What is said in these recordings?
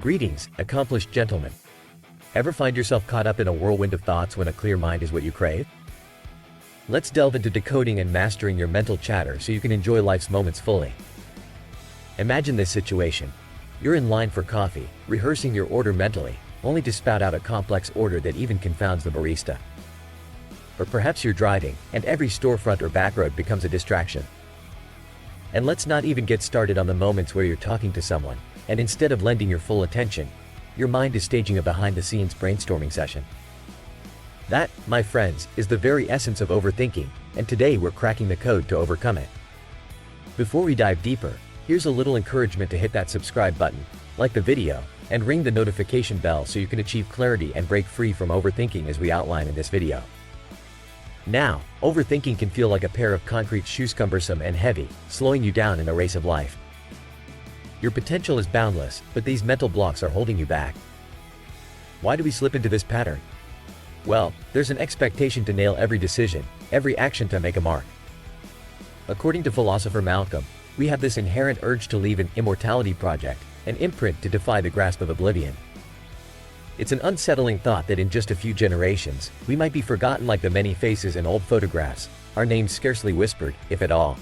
Greetings, accomplished gentlemen. Ever find yourself caught up in a whirlwind of thoughts when a clear mind is what you crave? Let's delve into decoding and mastering your mental chatter so you can enjoy life's moments fully. Imagine this situation. You're in line for coffee, rehearsing your order mentally, only to spout out a complex order that even confounds the barista. Or perhaps you're driving, and every storefront or back road becomes a distraction. And let's not even get started on the moments where you're talking to someone, and instead of lending your full attention, your mind is staging a behind-the-scenes brainstorming session. That, my friends, is the very essence of overthinking, and today we're cracking the code to overcome it. Before we dive deeper, here's a little encouragement to hit that subscribe button, like the video, and ring the notification bell so you can achieve clarity and break free from overthinking as we outline in this video. Now, overthinking can feel like a pair of concrete shoes, cumbersome and heavy, slowing you down in the race of life. Your potential is boundless, but these mental blocks are holding you back. Why do we slip into this pattern? Well, there's an expectation to nail every decision, every action to make a mark. According to philosopher Malcolm, we have this inherent urge to leave an immortality project, an imprint to defy the grasp of oblivion. It's an unsettling thought that in just a few generations, we might be forgotten like the many faces in old photographs, our names scarcely whispered, if at all.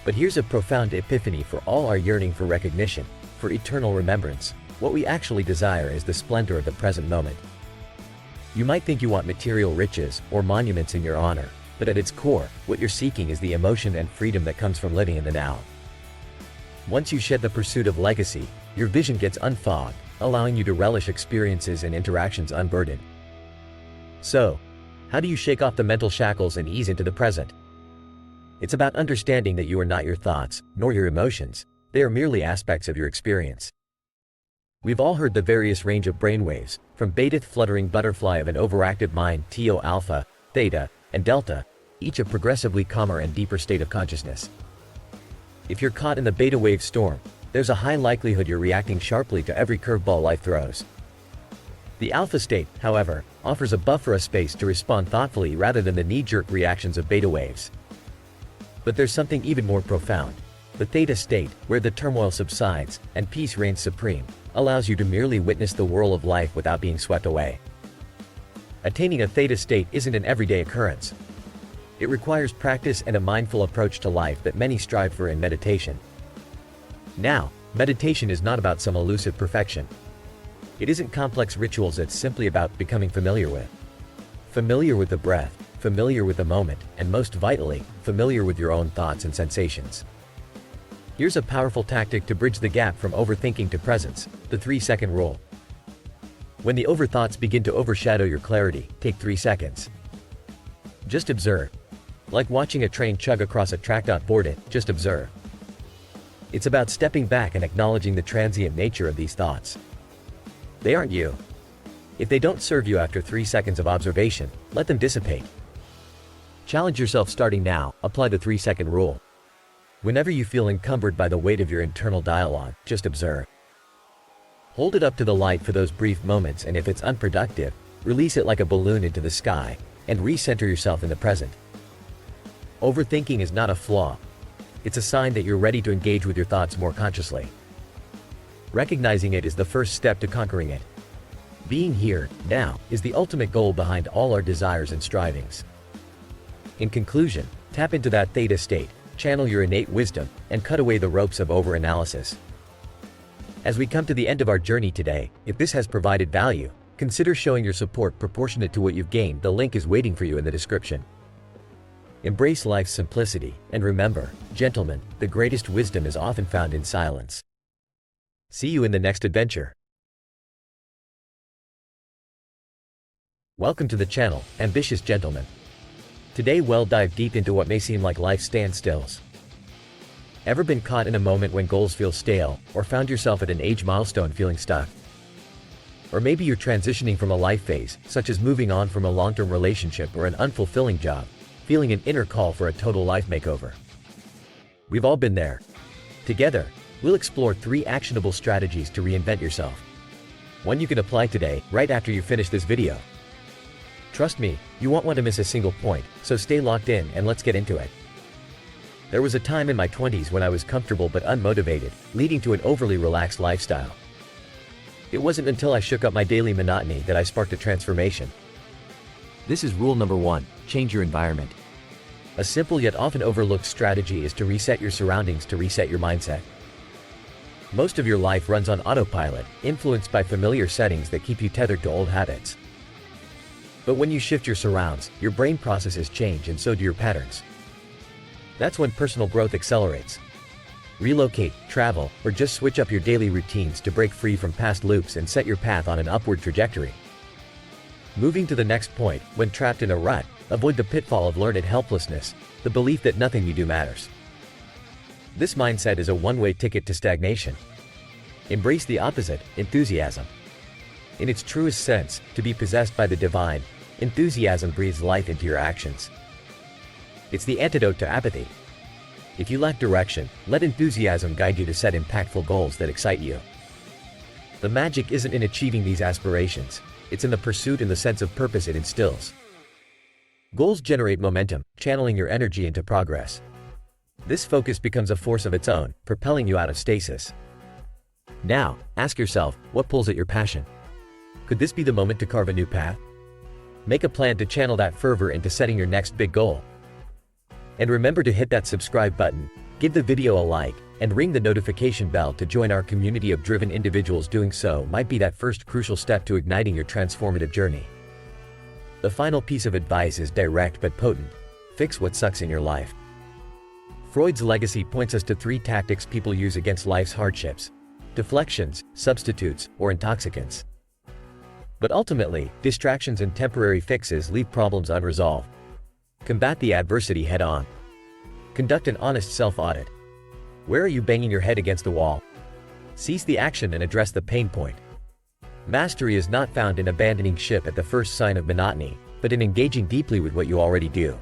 But here's a profound epiphany for all our yearning for recognition, for eternal remembrance. What we actually desire is the splendor of the present moment. You might think you want material riches or monuments in your honor, but at its core, what you're seeking is the emotion and freedom that comes from living in the now. Once you shed the pursuit of legacy, your vision gets unfogged, allowing you to relish experiences and interactions unburdened. So, how do you shake off the mental shackles and ease into the present? It's about understanding that you are not your thoughts, nor your emotions. They are merely aspects of your experience. We've all heard the various range of brainwaves, from beta fluttering butterfly of an overactive mind to alpha, theta, and delta, each a progressively calmer and deeper state of consciousness. If you're caught in the beta wave storm, there's a high likelihood you're reacting sharply to every curveball life throws. The alpha state, however, offers a buffer, a space to respond thoughtfully rather than the knee-jerk reactions of beta waves. But there's something even more profound. The theta state, where the turmoil subsides and peace reigns supreme, allows you to merely witness the whirl of life without being swept away. Attaining a theta state isn't an everyday occurrence. It requires practice and a mindful approach to life that many strive for in meditation. Now, meditation is not about some elusive perfection. It isn't complex rituals, it's simply about becoming familiar with the breath, familiar with the moment, and most vitally, familiar with your own thoughts and sensations. Here's a powerful tactic to bridge the gap from overthinking to presence, the 3-second rule. When the overthoughts begin to overshadow your clarity, take 3 seconds. Just observe. Like watching a train chug across a track. Board it, just observe. It's about stepping back and acknowledging the transient nature of these thoughts. They aren't you. If they don't serve you after 3 seconds of observation, let them dissipate. Challenge yourself starting now, apply the 3-second rule. Whenever you feel encumbered by the weight of your internal dialogue, just observe. Hold it up to the light for those brief moments, and if it's unproductive, release it like a balloon into the sky, and recenter yourself in the present. Overthinking is not a flaw. It's a sign that you're ready to engage with your thoughts more consciously. Recognizing it is the first step to conquering it. Being here, now, is the ultimate goal behind all our desires and strivings. In conclusion, tap into that theta state, channel your innate wisdom, and cut away the ropes of overanalysis. As we come to the end of our journey today, if this has provided value, consider showing your support proportionate to what you've gained. The link is waiting for you in the description. Embrace life's simplicity, and remember, gentlemen, the greatest wisdom is often found in silence. See you in the next adventure. Welcome to the channel, ambitious gentlemen. Today we'll dive deep into what may seem like life standstills. Ever been caught in a moment when goals feel stale, or found yourself at an age milestone feeling stuck? Or maybe you're transitioning from a life phase, such as moving on from a long-term relationship or an unfulfilling job, feeling an inner call for a total life makeover. We've all been there. Together, we'll explore 3 actionable strategies to reinvent yourself. One you can apply today, right after you finish this video. Trust me, you won't want to miss a single point, so stay locked in and let's get into it. There was a time in my 20s when I was comfortable but unmotivated, leading to an overly relaxed lifestyle. It wasn't until I shook up my daily monotony that I sparked a transformation. This is rule number 1, change your environment. A simple yet often overlooked strategy is to reset your surroundings to reset your mindset. Most of your life runs on autopilot, influenced by familiar settings that keep you tethered to old habits. But when you shift your surrounds, your brain processes change and so do your patterns. That's when personal growth accelerates. Relocate, travel, or just switch up your daily routines to break free from past loops and set your path on an upward trajectory. Moving to the next point, when trapped in a rut, avoid the pitfall of learned helplessness, the belief that nothing you do matters. This mindset is a one-way ticket to stagnation. Embrace the opposite, enthusiasm. In its truest sense, to be possessed by the divine, enthusiasm breathes life into your actions. It's the antidote to apathy. If you lack direction, let enthusiasm guide you to set impactful goals that excite you. The magic isn't in achieving these aspirations, it's in the pursuit and the sense of purpose it instills. Goals generate momentum, channeling your energy into progress. This focus becomes a force of its own, propelling you out of stasis. Now, ask yourself, what pulls at your passion? Could this be the moment to carve a new path? Make a plan to channel that fervor into setting your next big goal. And remember to hit that subscribe button, give the video a like, and ring the notification bell to join our community of driven individuals. Doing so might be that first crucial step to igniting your transformative journey. The final piece of advice is direct but potent. Fix what sucks in your life. Freud's legacy points us to 3 tactics people use against life's hardships: deflections, substitutes, or intoxicants. But ultimately, distractions and temporary fixes leave problems unresolved. Combat the adversity head-on. Conduct an honest self-audit. Where are you banging your head against the wall? Seize the action and address the pain point. Mastery is not found in abandoning ship at the first sign of monotony, but in engaging deeply with what you already do.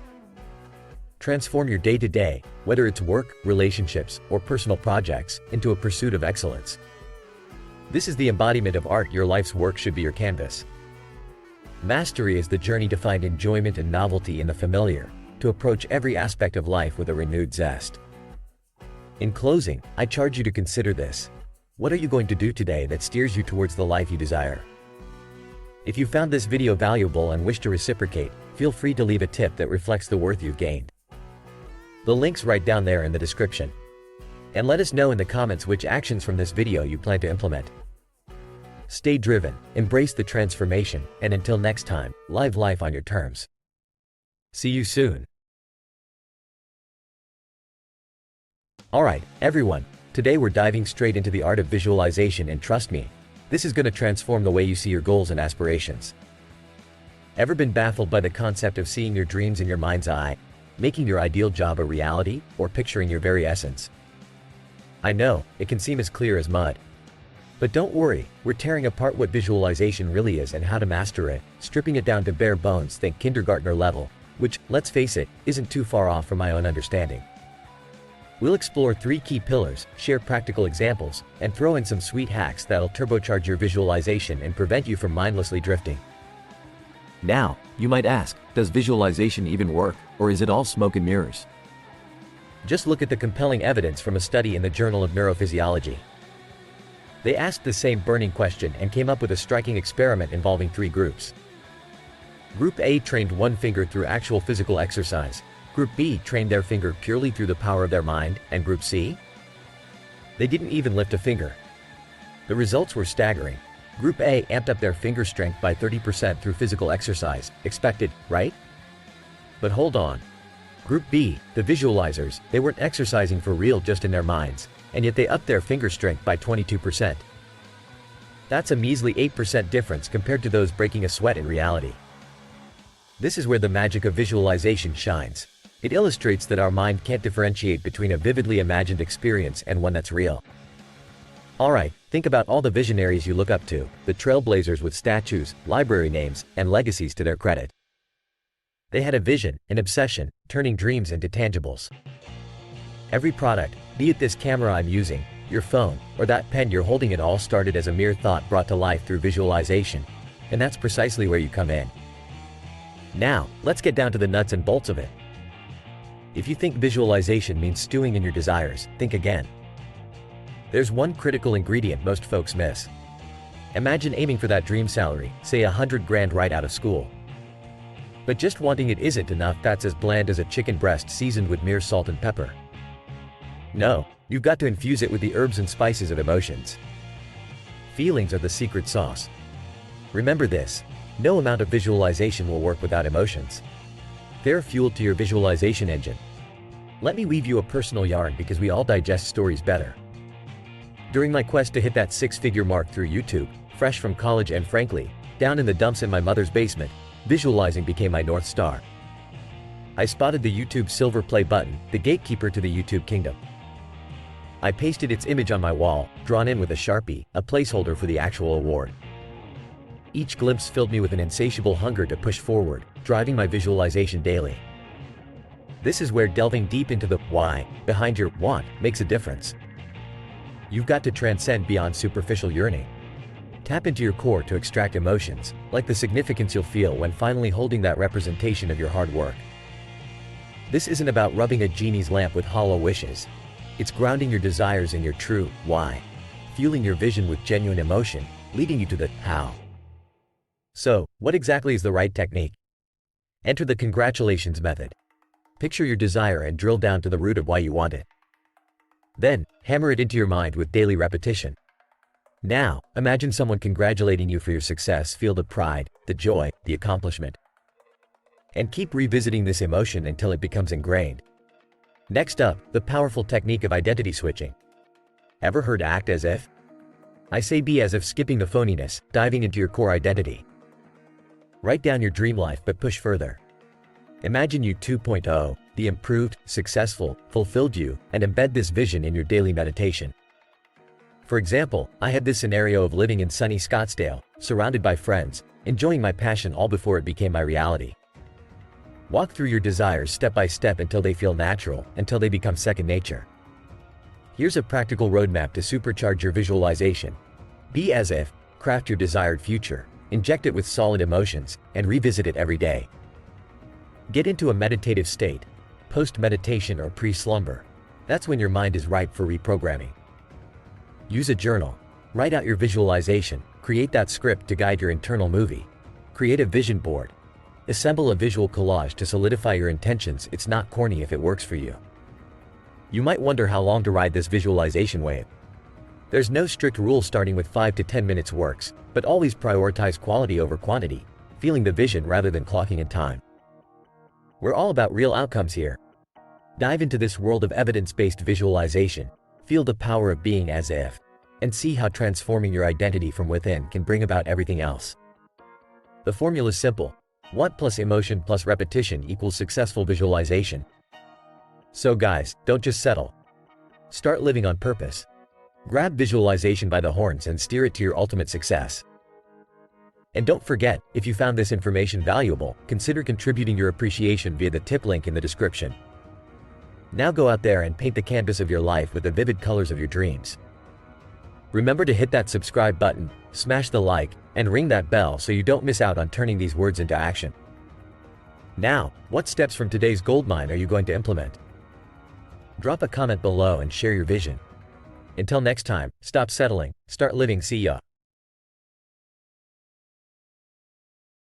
Transform your day-to-day, whether it's work, relationships, or personal projects, into a pursuit of excellence. This is the embodiment of art. Your life's work should be your canvas. Mastery is the journey to find enjoyment and novelty in the familiar, to approach every aspect of life with a renewed zest. In closing, I charge you to consider this. What are you going to do today that steers you towards the life you desire? If you found this video valuable and wish to reciprocate, feel free to leave a tip that reflects the worth you've gained. The link's right down there in the description. And let us know in the comments which actions from this video you plan to implement. Stay driven, embrace the transformation, and until next time, live life on your terms. See you soon. Alright, everyone, today we're diving straight into the art of visualization, and trust me, this is going to transform the way you see your goals and aspirations. Ever been baffled by the concept of seeing your dreams in your mind's eye, making your ideal job a reality, or picturing your very essence? I know, it can seem as clear as mud. But don't worry, we're tearing apart what visualization really is and how to master it, stripping it down to bare bones, think kindergartner level, which, let's face it, isn't too far off from my own understanding. We'll explore 3 key pillars, share practical examples, and throw in some sweet hacks that'll turbocharge your visualization and prevent you from mindlessly drifting. Now, you might ask, does visualization even work, or is it all smoke and mirrors? Just look at the compelling evidence from a study in the Journal of Neurophysiology. They asked the same burning question and came up with a striking experiment involving 3 groups. Group A trained one finger through actual physical exercise. Group B trained their finger purely through the power of their mind, and Group C? They didn't even lift a finger. The results were staggering. Group A amped up their finger strength by 30% through physical exercise. Expected, right? But hold on. Group B, the visualizers, they weren't exercising for real, just in their minds, and yet they upped their finger strength by 22%. That's a measly 8% difference compared to those breaking a sweat in reality. This is where the magic of visualization shines. It illustrates that our mind can't differentiate between a vividly imagined experience and one that's real. Alright, think about all the visionaries you look up to, the trailblazers with statues, library names, and legacies to their credit. They had a vision, an obsession, turning dreams into tangibles. Every product, be it this camera I'm using, your phone, or that pen you're holding, it all started as a mere thought brought to life through visualization. And that's precisely where you come in. Now, let's get down to the nuts and bolts of it. If you think visualization means stewing in your desires, think again. There's one critical ingredient most folks miss. Imagine aiming for that dream salary, say 100 grand right out of school. But just wanting it isn't enough. That's as bland as a chicken breast seasoned with mere salt and pepper. No, you've got to infuse it with the herbs and spices of emotions. Feelings are the secret sauce. Remember this, no amount of visualization will work without emotions. They're fuel to your visualization engine. Let me weave you a personal yarn because we all digest stories better. During my quest to hit that six-figure mark through YouTube, fresh from college and frankly, down in the dumps in my mother's basement, visualizing became my North Star. I spotted the YouTube silver play button, the gatekeeper to the YouTube kingdom. I pasted its image on my wall, drawn in with a Sharpie, a placeholder for the actual award. Each glimpse filled me with an insatiable hunger to push forward, driving my visualization daily. This is where delving deep into the why behind your want makes a difference. You've got to transcend beyond superficial yearning. Tap into your core to extract emotions, like the significance you'll feel when finally holding that representation of your hard work. This isn't about rubbing a genie's lamp with hollow wishes. It's grounding your desires in your true why, fueling your vision with genuine emotion, leading you to the how. So, what exactly is the right technique? Enter the congratulations method. Picture your desire and drill down to the root of why you want it. Then, hammer it into your mind with daily repetition. Now, imagine someone congratulating you for your success. Feel the pride, the joy, the accomplishment. And keep revisiting this emotion until it becomes ingrained. Next up, the powerful technique of identity switching. Ever heard act as if? I say be as if, skipping the phoniness, diving into your core identity. Write down your dream life but push further. Imagine you 2.0, the improved, successful, fulfilled you, and embed this vision in your daily meditation. For example, I had this scenario of living in sunny Scottsdale, surrounded by friends, enjoying my passion all before it became my reality. Walk through your desires step by step until they feel natural, until they become second nature. Here's a practical roadmap to supercharge your visualization. Be as if, craft your desired future, inject it with solid emotions, and revisit it every day. Get into a meditative state, post-meditation or pre-slumber. That's when your mind is ripe for reprogramming. Use a journal. Write out your visualization, create that script to guide your internal movie. Create a vision board. Assemble a visual collage to solidify your intentions. It's not corny if it works for you. You might wonder how long to ride this visualization wave. There's no strict rule. Starting with 5 to 10 minutes works, but always prioritize quality over quantity, feeling the vision rather than clocking in time. We're all about real outcomes here. Dive into this world of evidence-based visualization, feel the power of being as if, and see how transforming your identity from within can bring about everything else. The formula is simple. Want plus emotion plus repetition equals successful visualization. So guys, don't just settle. Start living on purpose. Grab visualization by the horns and steer it to your ultimate success. And don't forget, if you found this information valuable, consider contributing your appreciation via the tip link in the description. Now go out there and paint the canvas of your life with the vivid colors of your dreams. Remember to hit that subscribe button, smash the like, and ring that bell so you don't miss out on turning these words into action. Now, what steps from today's goldmine are you going to implement? Drop a comment below and share your vision. Until next time, stop settling, start living. See ya.